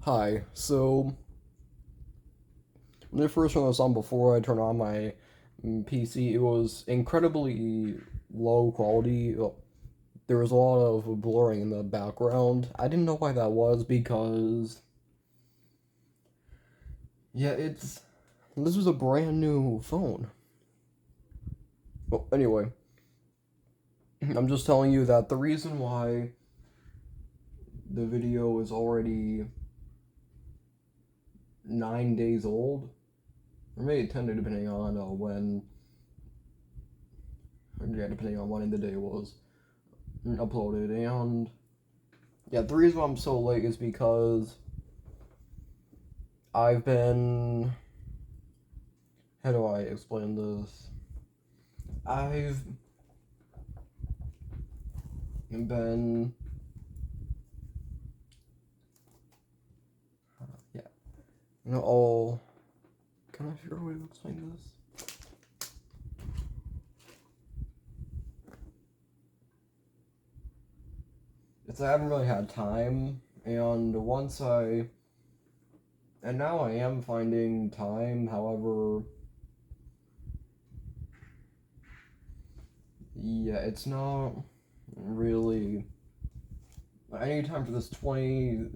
Hi. So when I first turned this on before I turned on my PC, it was incredibly low quality. There was a lot of blurring in the background. I didn't know why that was because yeah, it's this was a brand new phone. Well, anyway, I'm just telling you that the reason why the video is already 9 days old, or maybe 10 depending on depending on when in the day it was uploaded. And yeah, the reason I'm so late is because I've been. How do I explain this? I've been. Yeah. Oh. Can I figure out a way to explain this? It's I haven't really had time, and once I. And now I am finding time, however. Yeah, it's not really. I need time for this 20.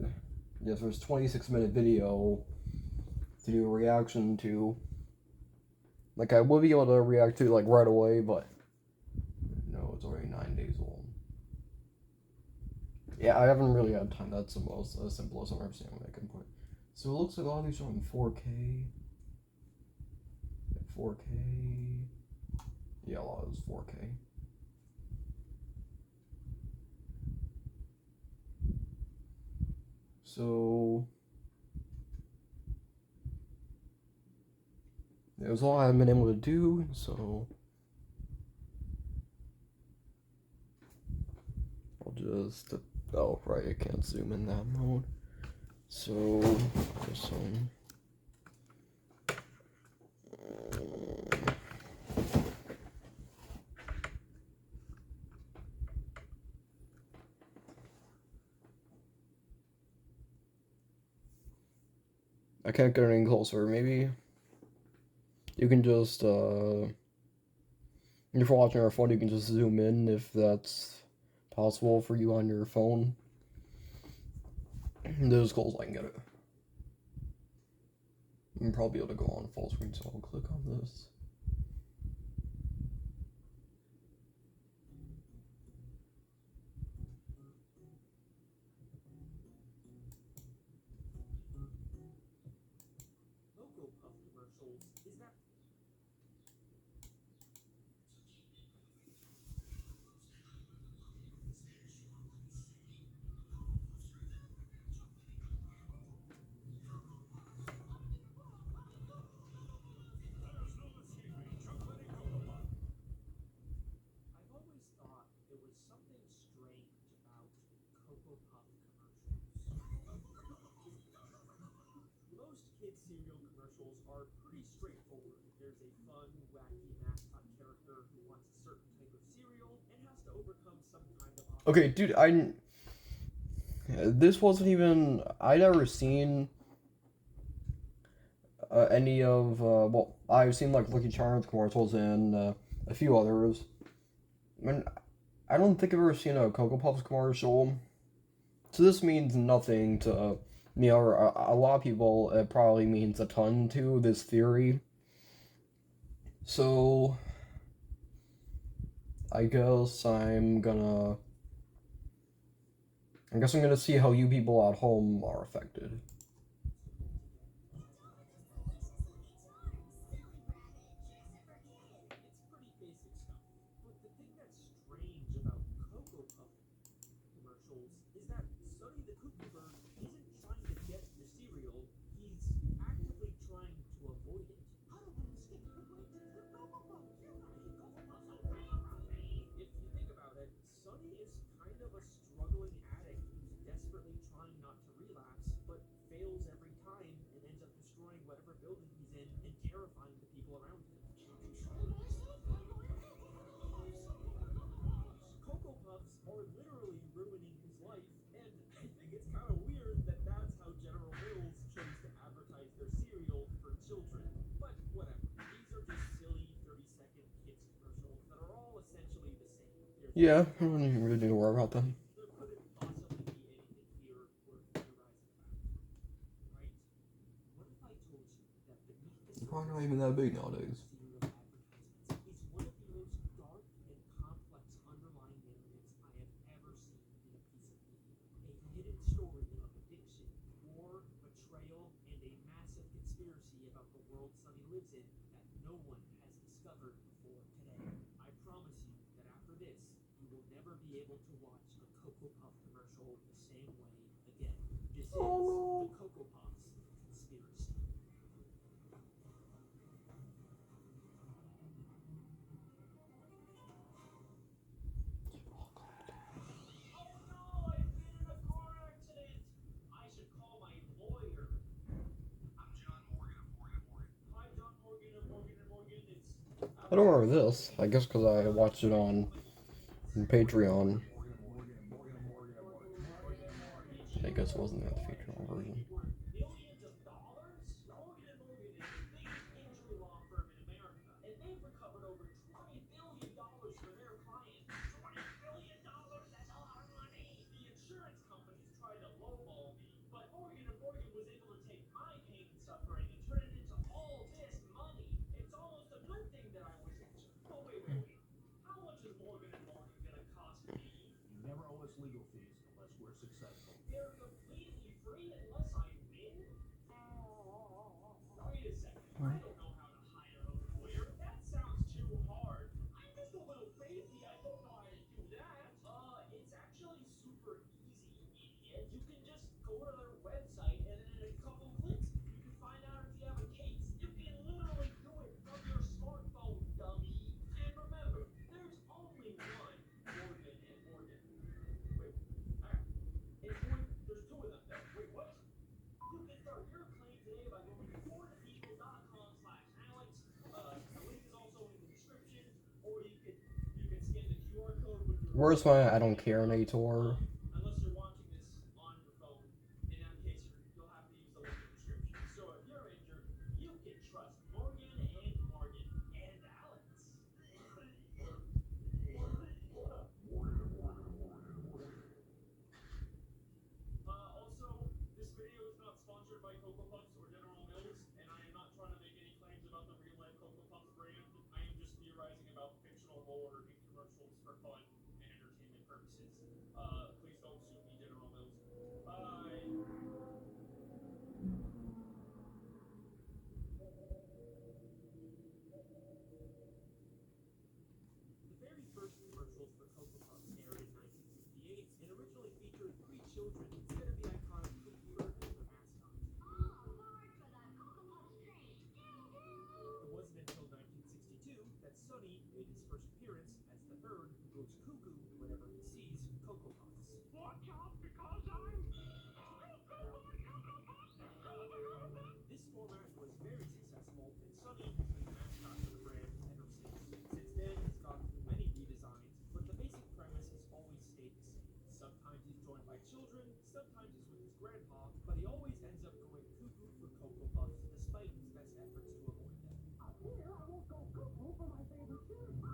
Yes, there's 26-minute video to do a reaction to. Like, I would be able to react to, like, right away, but. No, it's already 9 days old. Yeah, I haven't really had time. That's the most simplest understanding I can put. So it looks like all these are in 4K. 4K. Yeah, a lot of it's 4K. So it was all I haven't been able to do, so I'll just. Oh, right, I can't zoom in that mode. So, this one. I can't get any closer. Maybe you can just, if you're watching our phone, you can just zoom in if that's possible for you on your phone. This is close as I can get it. I'm probably able to go on full screen, so I'll click on this. Okay, dude, this wasn't even. I never seen any of. Well, I've seen like Lucky Charms commercials and a few others. I mean, I don't think I've ever seen a Cocoa Puffs commercial. So this means nothing to me or a lot of people. It probably means a ton to this theory. So I guess I'm gonna. I guess I'm gonna see how you people at home are affected. Yeah, I don't even really need to worry about them. They're probably not even that big nowadays. Oh no. I don't remember this. I guess because I watched it on Patreon. I guess it wasn't that the fictional version. Where's my I don't care Nator?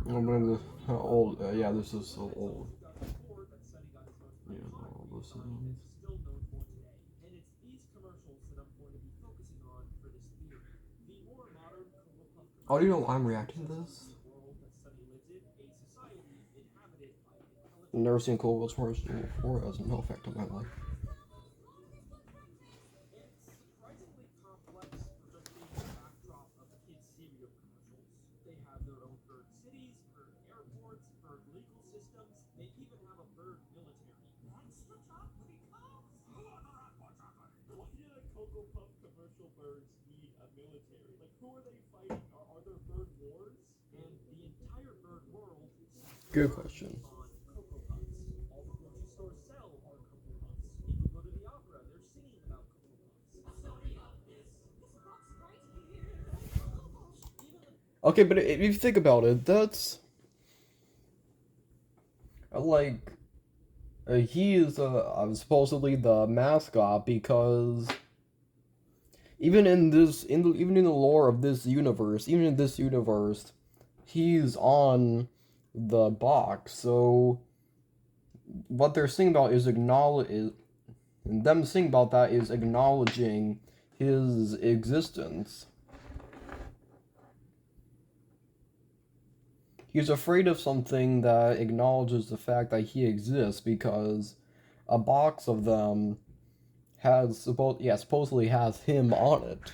I remember how old. Yeah, this is so old. Yeah, all this is. Oh, do you know why I'm reacting to this? I've never seen Cold Wars commercial before. It has no effect on my life. Good question. Okay, but if you think about it, that's like he is supposedly the mascot because even in this even in the lore of this universe, even in this universe, he's on the box. So what they're saying about is them saying about that is acknowledging his existence. He's afraid of something that acknowledges the fact that he exists because a box of them supposedly has him on it.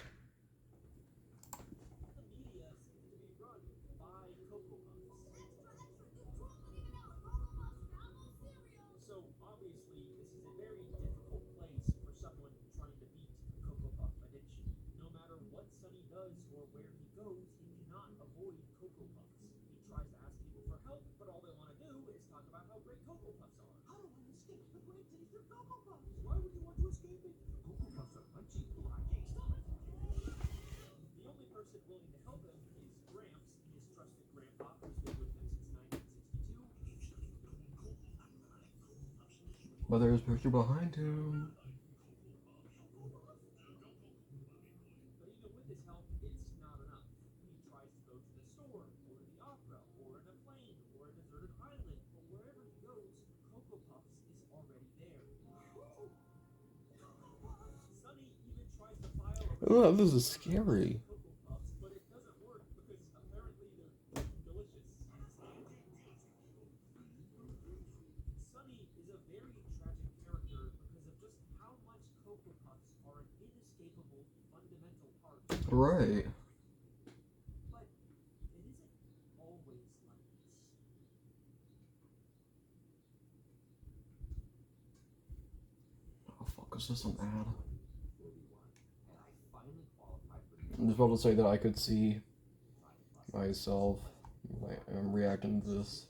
But there's a picture behind him. Oh, this is scary. Right. Oh fuck, is this an ad? I'm just about to say that I could see myself reacting to this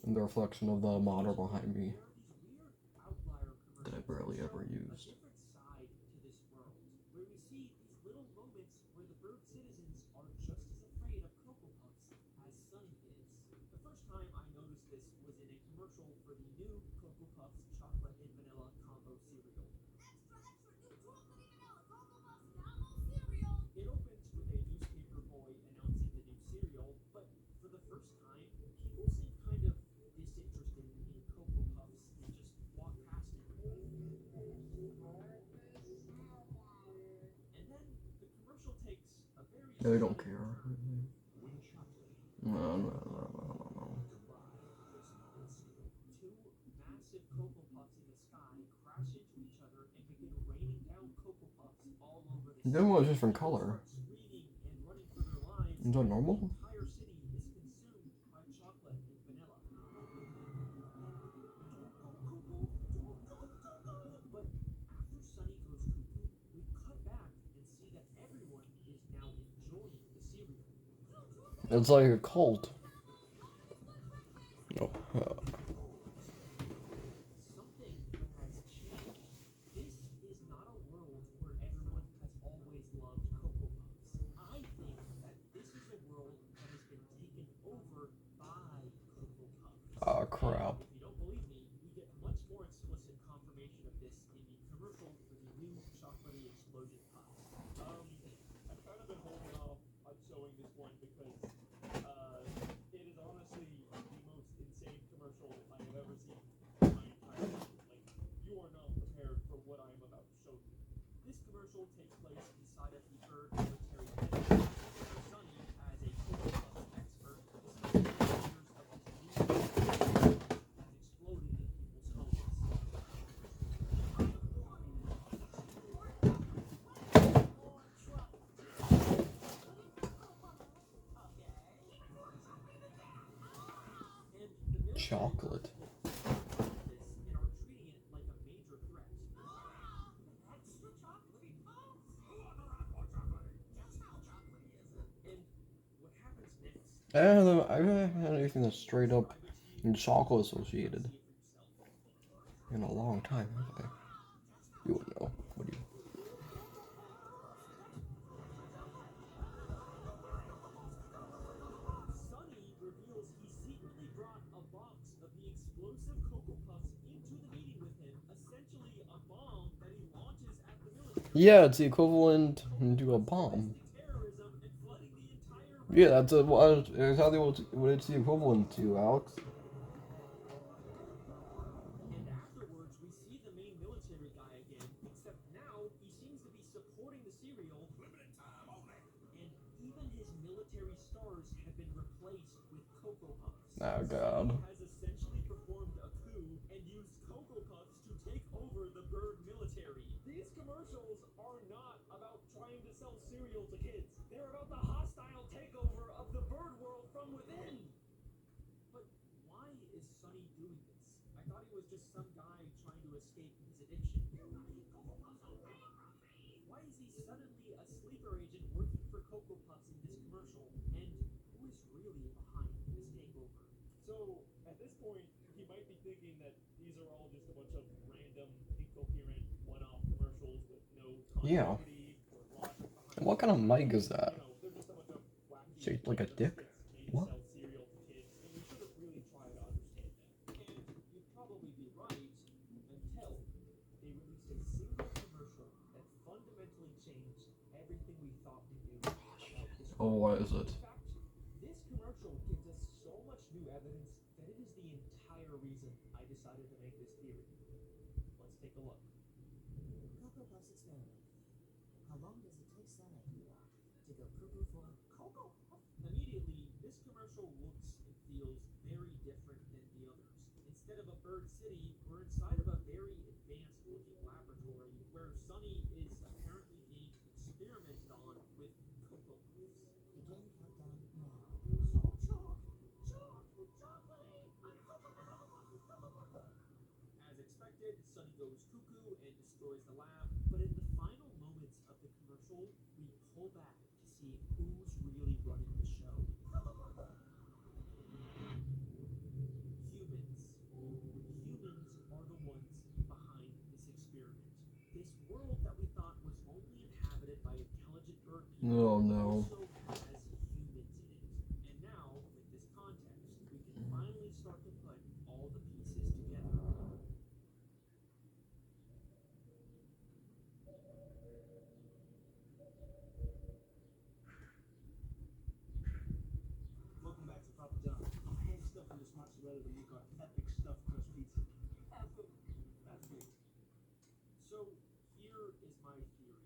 in the reflection of the monitor behind me that I barely ever used. They don't care. No. Then was a different color. Is that normal? It's like a cult. No. Oh crap. Chocolate. I haven't had anything that's straight up chocolate associated in a long time, have I? You wouldn't know, would you? Yeah, it's the equivalent to a bomb. Yeah, that's exactly what it's the equivalent to, Alex. And afterwards, we see the main military guy again, except now he seems to be supporting the cereal. Limited time only. And even his military stars have been replaced with Cocoa Puffs. Oh Sunny God. has essentially performed a coup and used Cocoa Puffs to take over the bird military. These commercials are not about trying to sell cereal to kids. They're about the hostile takeover of the bird world from within. But why is Sonny doing this? I thought he was just some guy trying to escape his addiction. Why is he suddenly a sleeper agent working for Cocoa Puffs in this commercial? And who is really behind this takeover? So, at this point, he might be thinking that these are all just a bunch of random, incoherent, one-off commercials with no Yeah. continuity or logic behind And them. what kind of mic is Maybe, that? they're just a bunch of wacky, Shaped like a random dick? skits made to What? sell cereal to kids, and we shouldn't really try to understand them. And you'd probably be right until they released a single commercial that fundamentally changed everything we thought we knew about this Oh, world. what is it? In fact, this commercial gives us so much new evidence that it is the entire reason I decided to make this theory. Let's take a look. Cocoa Puffs experiment. How long does it take Sunny to go cuckoo for Cocoa Puff? Immediately, this commercial looks and feels very different than the others. Instead of a bird city, we're inside of a very advanced looking laboratory where Sunny is apparently being experimented on with Cocoa Puffs. Begin countdown now. As expected, Sunny goes cuckoo and destroys the lab, but in the final moments of the commercial, we pull back to see who's really running the show. Humans. Humans are the ones behind this experiment. This world that we thought was only inhabited by intelligent bird people Oh no. also has humans in it. And now, with this context, we can finally start to put all the pieces together. Welcome back to Papa John's. I'm hand stuffing this mozzarella to make our epic stuffed crust pizza. Epic. That's big. So, here is my theory.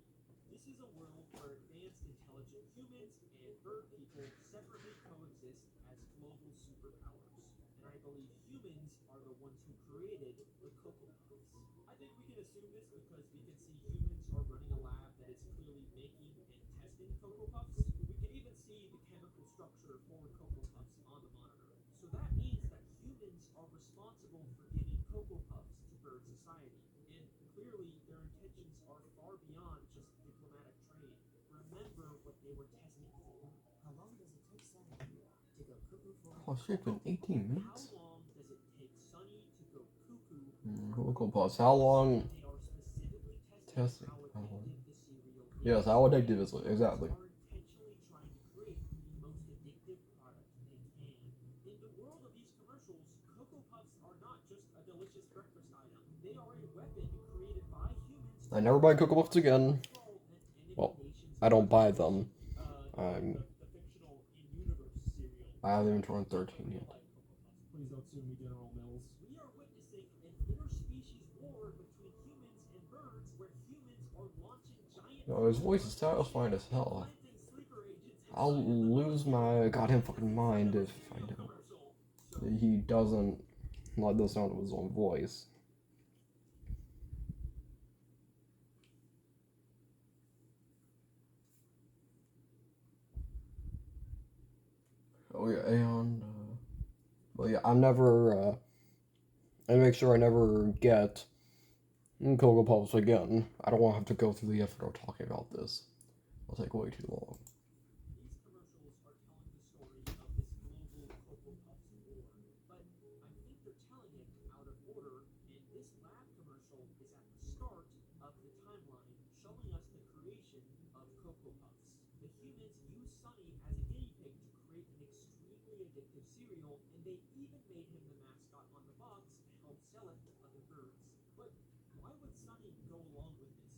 This is a world where advanced intelligent humans and bird people separately coexist as global superpowers. And I believe humans are the ones who created the Cocoa Puffs. I think we can assume this because we can see humans are running a lab that is clearly making and testing Cocoa Puffs. We can even see the chemical structure for Cocoa Puffs on the monitor. So that means that humans are responsible for giving Cocoa Puffs to bird society. And clearly, their intentions are far beyond just diplomatic trade. Remember what they were testing for. How long does it take Sunny to go cuckoo for Oh shit, been 18 How minutes? long does it take Sunny to go cuckoo? Cocoa Puffs. How long? They are specifically Testing. how How long? addictive the cereal is. Yes, how addictive is it? Exactly. Are intentionally trying to create the most addictive product they can. In the world of these commercials, Cocoa Puffs are not just a delicious breakfast item. They are a weapon created by humans I never buy Cocoa Puffs again. Well, I don't buy them. the fictional in-universe cereal. I haven't even turned 13 yet. Please don't sue me, General Mills. We are witnessing an interspecies war between humans and birds where humans are launching giant Yo, his voice is satisfying as hell. planting sleeper agents I'll lose my goddamn fucking mind if I know he doesn't like the sound of his own voice. Oh yeah, and well yeah, I'm never. I make sure I never get Cocoa Puffs again. I don't want to have to go through the effort of talking about this. It'll take way too long. These commercials are telling the story of this global Cocoa Puffs war, but I think they're telling it out of order, and this lab commercial is at the start of the timeline, showing us the creation of Cocoa Puffs. The humans use Sunny as a guinea pig to create an extremely addictive cereal, and they even made him the mascot on the box to help sell it to other birds. But why would Sunny go along with this?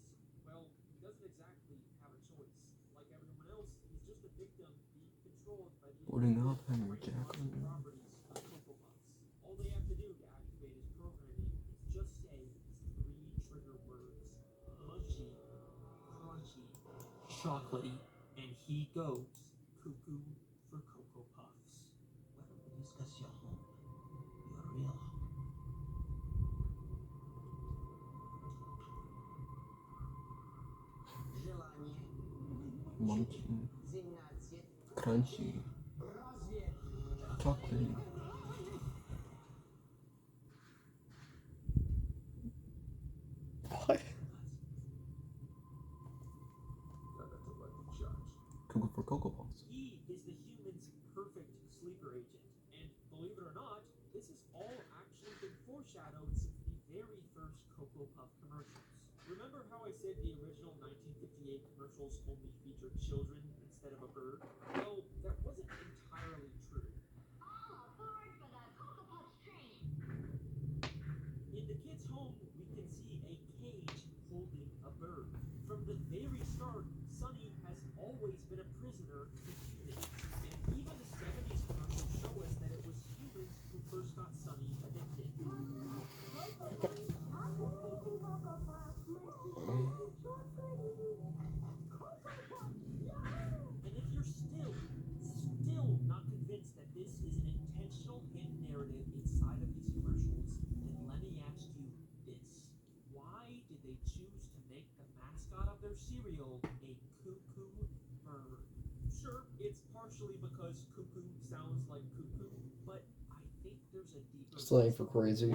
Well, he doesn't exactly have a choice. Like everyone else, he's just a victim being controlled by the Booting up and brainwashing Jacqueline. properties of Cocoa Puffs. All they have to do to activate his programming is just say his 3 trigger words: mushy, crunchy, chocolatey, and he goes cuckoo for Cocoa Puffs. Why don't we discuss your home? Your real home. Желание. Munching, Зимнадцать. crunchy, Разве chocolatey. What? Cuckoo for Cocoa Puffs. He is the human's perfect sleeper agent, and believe it or not, this has all actually been foreshadowed since the very first Cocoa Puff commercials. Remember how I said the original 1958 commercials only featured children instead of a bird? Well, that wasn't entirely true. All aboard for the Cocoa Puffs train. In the kid's home, we can see a cage holding a bird. From the very start, Sunny has always been a prisoner to humans, and even the 70s commercials show us that it was humans who first got Sunny addicted. And if you're still not convinced that this is an intentional hidden narrative inside of these commercials, then let me ask you this. Why did they choose to make the mascot of their cereal a cuckoo bird? Sure, it's partially because cuckoo sounds like cuckoo, but I think there's a deeper Slang for crazy.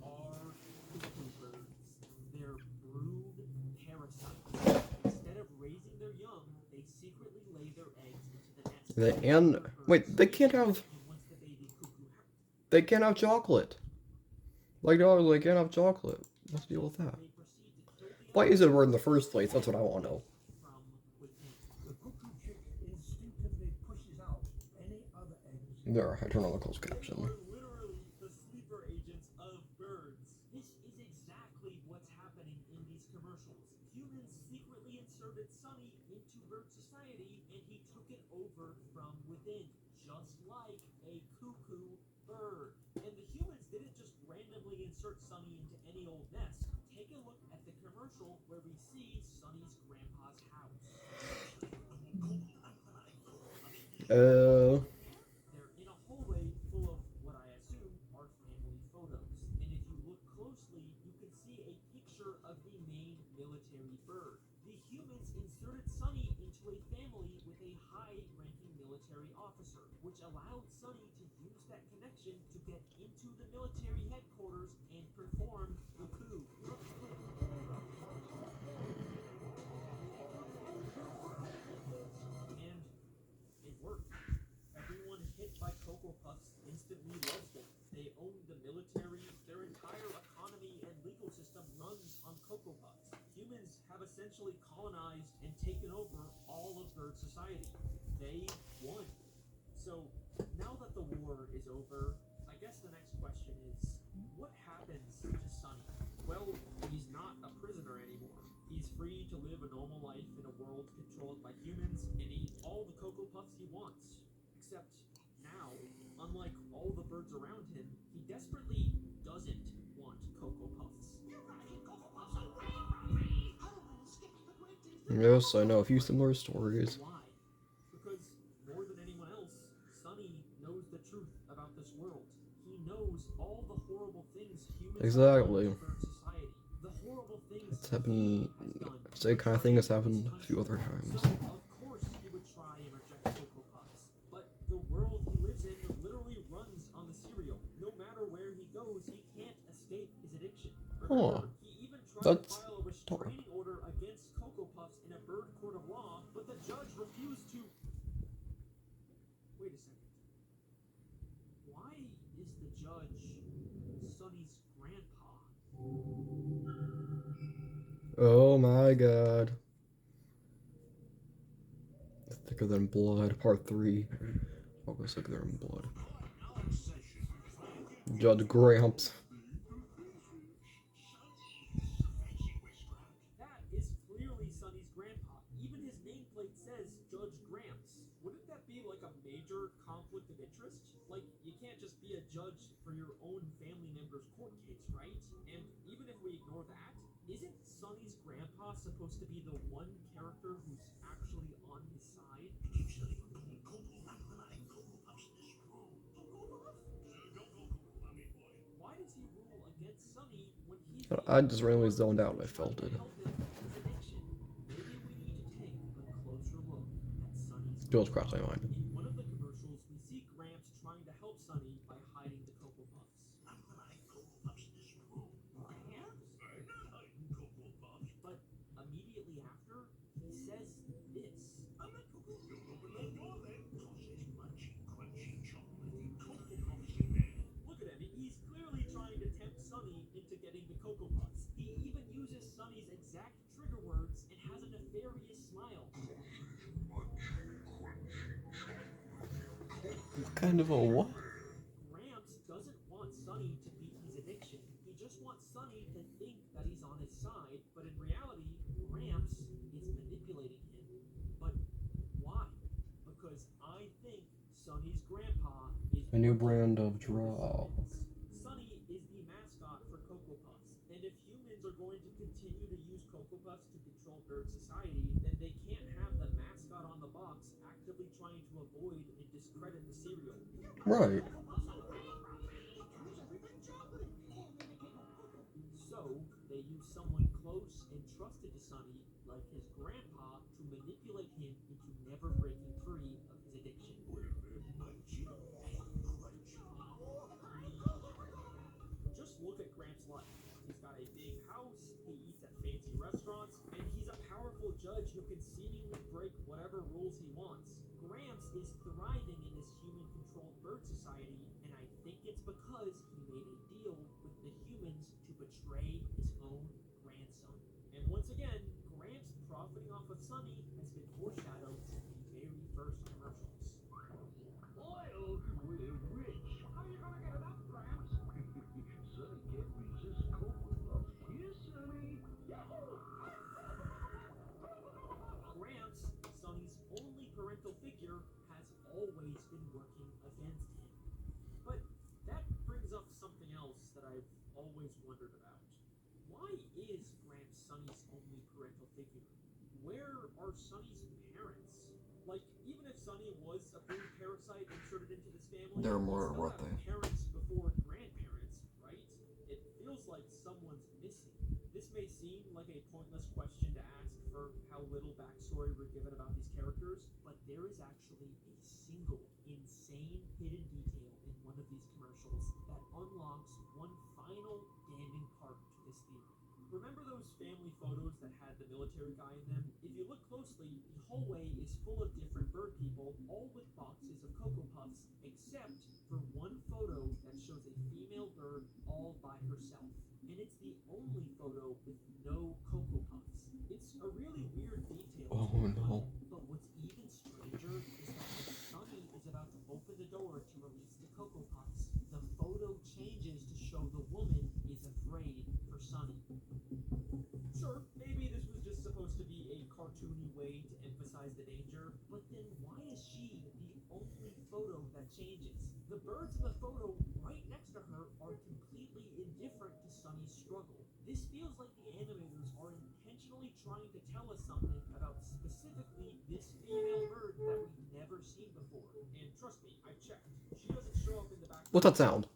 Are cuckoo birds. They're brood parasites. Instead of raising their young, they secretly lay their eggs into the nest. Wait, they can't have And once the baby cuckoo chocolate. Like dogs, they can't have chocolate. What's the deal with that? they proceed to kill the Why is it a word in the first place? That's what I want to know. from within. The cuckoo chick instinctively pushes out any other eggs. There, I turn on the closed They caption. are literally the sleeper agents of birds. This is exactly what's happening in these commercials. Humans secretly inserted Sunny into bird society, and he took it over from within, just like a cuckoo bird. And the humans didn't just randomly insert Sunny into any old nest. Take a look at the commercial where we see Sunny's grandpa's house. They're in a hallway full of what I assume are family photos. And if you look closely, you can see a picture of the main military bird. The humans inserted Sunny into a family with a high-ranking military officer, which allowed Sunny to use that connection to get into the military headquarters and perform the coup. And it worked. Everyone hit by Cocoa Puffs instantly loves them. They own the military, their entire economy and legal system runs on Cocoa Puffs. Humans have essentially colonized and taken over all of bird society. They won. So, now that the war is over, I guess the next question is, what happens to Sunny? Well, he's not a prisoner anymore. He's free to live a normal life in a world controlled by humans and eat all the Cocoa Puffs he wants. Except now, unlike all the birds around him, he desperately doesn't want Cocoa Puffs. Yes, I know a few similar stories. Why? Because more than anyone else, Sunny knows the truth about this world. He knows all the horrible things humans Exactly. have done to bird society. The horrible things It's happened. he has done. Same kind of thing has happened a few other times. So, of course, he would try and reject Cocoa Puffs. But the world he lives in literally runs on the cereal. No matter where he goes, he can't escape his addiction. Remember, he even tried to That's file a restraining order against Cocoa Puffs in a bird court of law, but the judge refused to. Wait a second. Why is the judge Sunny's grandpa? Oh my god. Thicker than blood, part 3. I'll go thicker than blood. Judge Gramps. That is clearly Sunny's grandpa. Even his nameplate says Judge Gramps. Wouldn't that be like a Isn't Sonny's grandpa supposed to be the one character who's actually on his side? Why does he rule against Sonny when he's the I just only randomly one zoned who's out and I been felt trying it. to help him with his addiction? Maybe we need to take a closer look at Sonny's Just crossed my mind. In one of the commercials, we see Gramps trying to help Sonny by hiding the Cocoa Puffs. But immediately after, he says this. Look at him. He's clearly trying to tempt Sonny into getting the Cocoa Puffs. He even uses Sonny's exact trigger words and has a nefarious smile. Kind of a what? Gramps doesn't want Sonny to beat his addiction. He just wants Sonny to think that he's on his side, but in reality, Gramps is manipulating him. But why? Because I think Sonny's grandpa is A new working brand of for the draw. humans. Sonny is the mascot for Cocoa Puffs, and if humans are going to continue to use Cocoa Puffs to control Bird Society, then they can't have the mascot on the box actively trying to avoid and discredit the cereal. Right. So, they use someone close and trusted to Sonny, like his grandpa, to manipulate him into never breaking free of his addiction. Just look at Gramps' life. He's got a big house, he eats at fancy restaurants, and he's a powerful judge who can seemingly break whatever rules he wants. Gramps is thriving in this human-controlled bird society, and I think it's because he made a deal with the humans to betray his own grandson. And once again, Gramps profiting off of Sonny has been foreshadowed in the very first commercials. Oil, we're rich. How you gonna get it up, Gramps? Sonny can't resist Cocoa Puffs. Here, Sonny. Gramps, Sonny's only parental figure, has always been working against him. But that brings up something else that I've always wondered about. Why is Gramps Sonny's only parental figure? Where are Sonny's parents? Like, even if Sonny was a food parasite inserted into this family, They're more, he'd still weren't have they? parents before grandparents, right? It feels like someone's missing. This may seem like a pointless question to ask for how little backstory we're given about these characters, but there is actually a single insane hidden detail in one of these commercials that unlocks one final damning part to this theory. Remember those family photos that had the military guy in them? If you look closely, the hallway is full of different bird people, all with boxes of Cocoa Puffs, except for one photo that shows a female bird all by herself. And it's the only photo with no Cocoa Puffs. It's a really weird detail. Oh no. But what's even stranger is that when Sonny is about to open the door to release the Cocoa Puffs, the photo changes to show the woman is afraid for Sonny. Sure, maybe this was just supposed to be a cartoony way to emphasize the danger, but then why is she the only photo that changes? The birds in the photo right next to her are completely indifferent to Sonny's struggle. This feels like the animators are intentionally trying to tell us something about specifically this female bird that we've never seen before. And trust me, I checked. She doesn't show up in the back. What's that sound?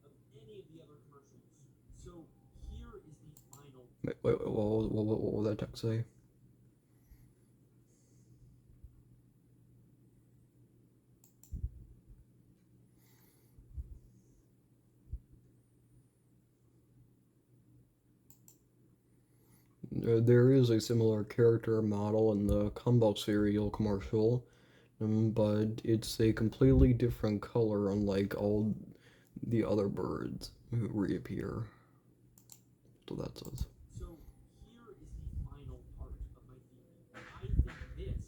Of any of the other commercials. So here is the final. Wait, what will that text say? There is a similar character model in the Combo cereal commercial, but it's a completely different color, unlike all the other birds who reappear. So that says. So here is the final part of my theory. I think this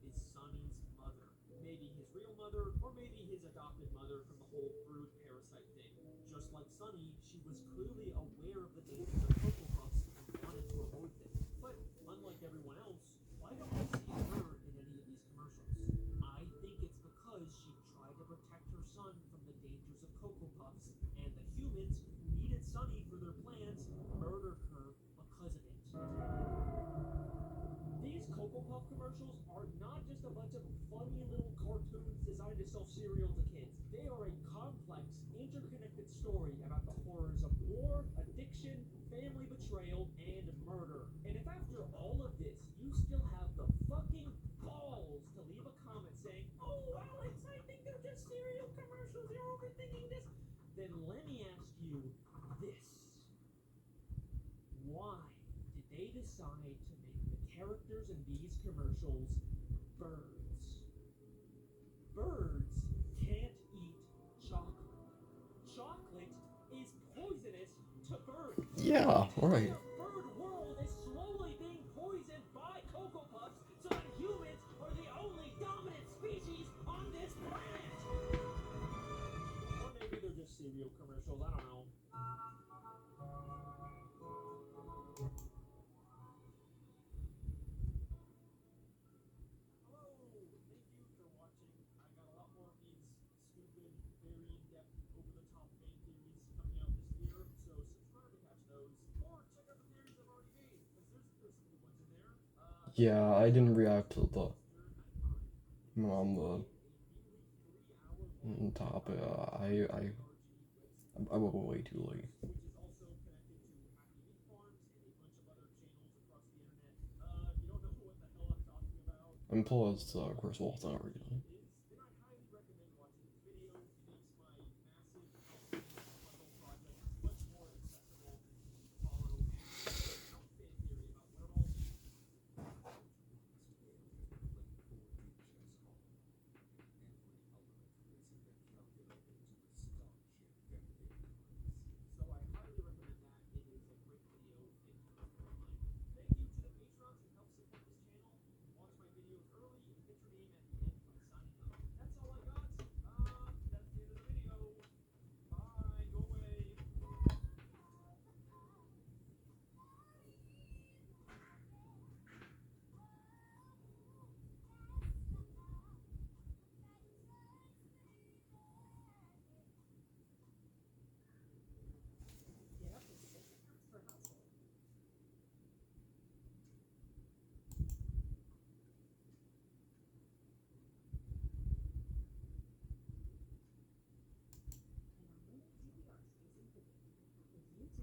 is Sonny's mother. Maybe his real mother, or maybe his adopted mother from the whole brood parasite thing. Just like Sonny, she was clearly aware of the dangers of Cocoa Puffs and wanted to avoid them. But unlike everyone else, why don't we see her in commercials are not just a bunch of funny little cartoons designed to sell cereal to kids. They are a complex, interconnected story about the horrors of war, addiction, family betrayal, and murder. And if after all of this, you still have the fucking balls to leave a comment saying, "Oh, Alex, I think they're just cereal commercials, you're overthinking this," then let me ask you this. Why did they decide to make the characters in these commercials birds? Birds can't eat chocolate. Chocolate is poisonous to birds. Yeah, right. The bird world is slowly being poisoned by Cocoa Puffs so that humans are the only dominant species on this planet. Or maybe they're just cereal commercials, I don't know. Hello, thank you for watching. I got a lot more of these stupid, very in-depth, over-the-top fan theories coming out this year, so subscribe to catch those. Or check out the theories I've already made, because there's some good ones in there. Yeah, I didn't react to the on the top. I went way too late. Which is also connected to Happy Meat Farms and a bunch of other channels across the internet. If you don't know what the hell I'm talking about, And plus, Chris Waltz not really. then I highly recommend watching this video. It makes my massive puzzle project much more accessible and easy to follow. And no fan theory about what it all means. So I highly recommend that. It is a great video. Thank you for your time. Thank you to the patrons who help support this channel. Watch my videos early and get your name at the end by signing up. That's all I got. That's the end of the video. Bye. Go away. Get up to 6 accounts per household. And our new DVR stays included with YouTube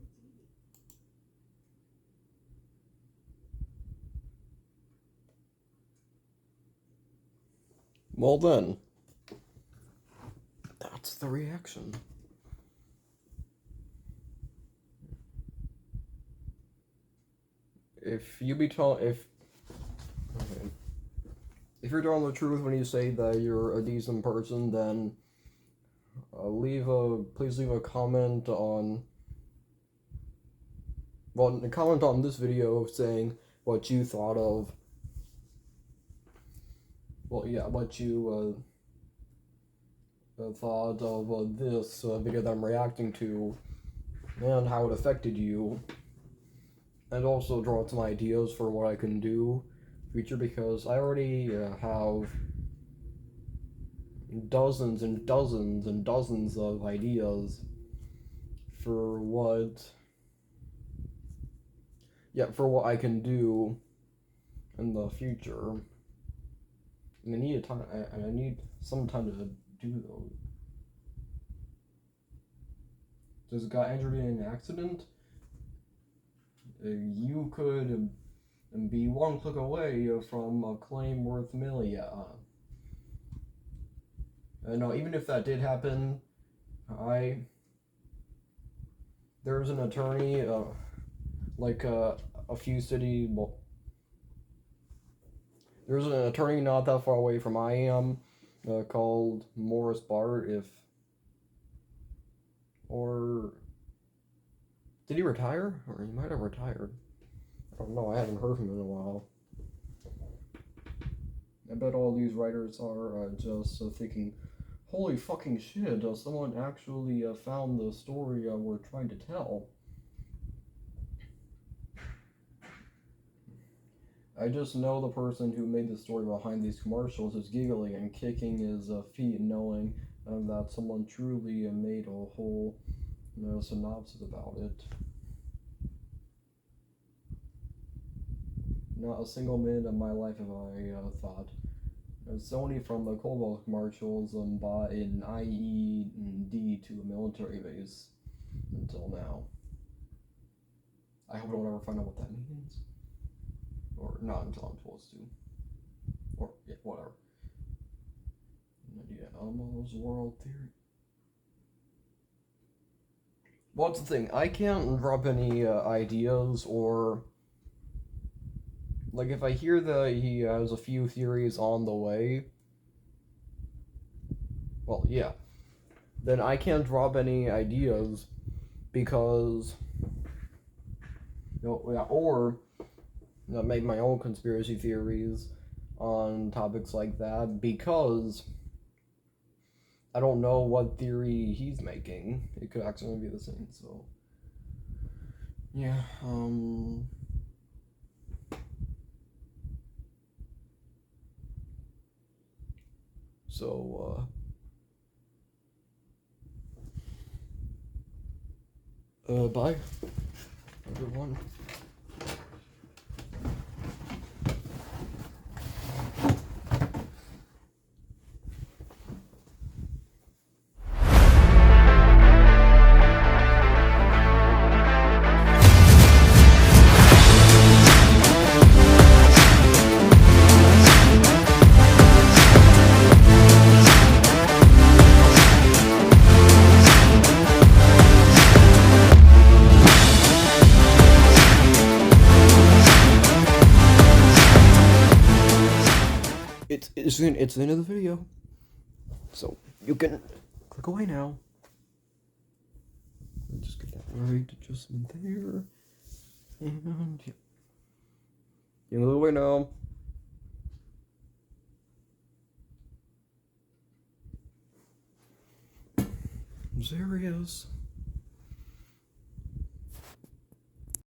TV. Well then, that's the reaction. If you be told if you're telling the truth when you say that you're a decent person, then please leave a comment on comment on this video saying what you thought of what you thought of this video that I'm reacting to and how it affected you, and also draw some ideas for what I can do future, because I already have dozens and dozens and dozens of ideas for what I can do in the future. And I need I need some time to do those. This guy injured in an accident. You could be one click away from a claim worth millions. No, even if that did happen, there's an attorney, a few city. Well, there's an attorney not that far away from I am, called Morris Bart. Or did he retire? Or he might have retired. I don't know. I haven't heard from him in a while. I bet all these writers are just thinking, holy fucking shit, someone actually found the story we're trying to tell. I just know the person who made the story behind these commercials is giggling and kicking his feet, knowing that someone truly made a whole synopsis about it. not a single minute of my life have I thought. Sony from the Cobalt commercials bought an IED to a military base until now. I hope I don't ever find out what that means. Or not until I'm supposed to. Or, yeah, whatever. Yeah, almost world theory. What's the thing? I can't drop any ideas or... Like, if I hear that he has a few theories on the way... Well, yeah. Then I can't drop any ideas because... or make my own conspiracy theories on topics like that because I don't know what theory he's making. It could actually be the same, so yeah, bye everyone. It's the end of the video, so you can click away now. Just get that right adjustment there, and yeah, you can click away now. There he is.